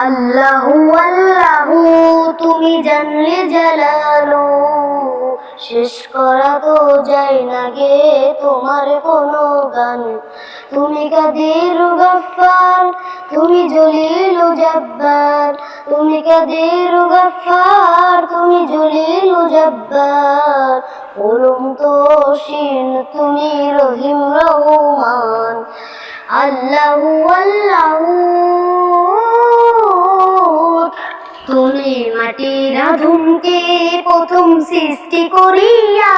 আল্লাহু আল্লাহু তুমি জানলে জালালু, শেষ করা তো যায় না গে তোমার কোনো গান। তুমি কাদির গফফার, তুমি জলিল জব্বার, তুমি কাদির গফফার, তুমি জলিল জব্বার। উলুম তোসিন তুমি রহিম রহমান। আল্লাহু আল্লাহু তুমি মাটির আধুমকে প্রথম সৃষ্টি করিয়া,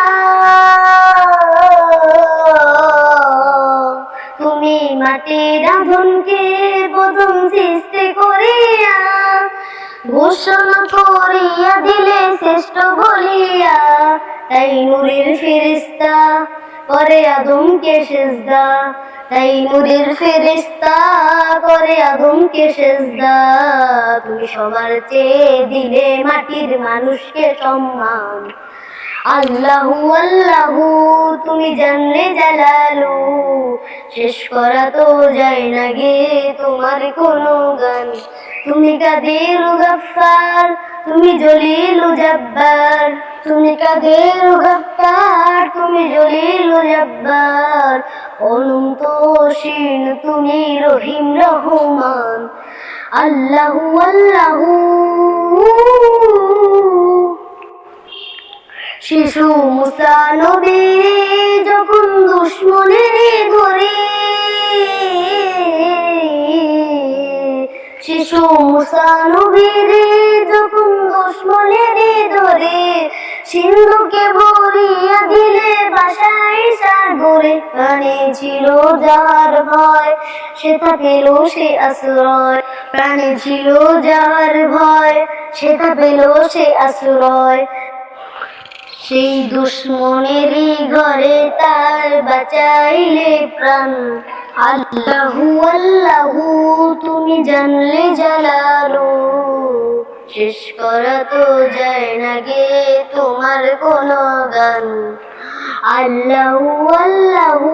তুমি মাটির আধুমকে প্রথম সৃষ্টি করিয়া ঘোষণা করিয়া দিলে শ্রেষ্ঠ বলিয়া। তাই নূরের ফেরেশতা করে আদমকে সেজদা, তাই নূরের ফেরেশতা করে আদমকে সেজদা। তুমি সবার চেয়ে দিলে মাটির মানুষকে সম্মান। আল্লাহু আল্লাহু তুমি জানলে জালালু, শেষ করা তো যায় না গে তোমার কোনো গান। তুমি কাদির গফফার, তুমি জলিল জব্বার, তুমি কাদির গফফার, তুমি জলিল জব্বার। উলুম তোসিন তুমি রহিম রহমান। আল্লাহু আল্লাহু শিশু মুসা নবী যখন দুশমনের ধরে, শিশু মুসা নবীর যখন দুশমনের ধরে সিন্ধুকে ভরিয়া দিলে বাসায় সাগরে। প্রাণে ছিল যার ভয় সেটা পেল সে আশ্রয়, প্রাণে ছিল যার ভয় সেটা পেল সে আশ্রয়। সেই দুশমনেরই ঘরে তার বাঁচাইলে প্রাণ। আল্লাহু আল্লাহু তুমি জানলে জালালু, শেষ করা তো যায় না গে তোমার কোনো গান। আল্লাহু আল্লাহু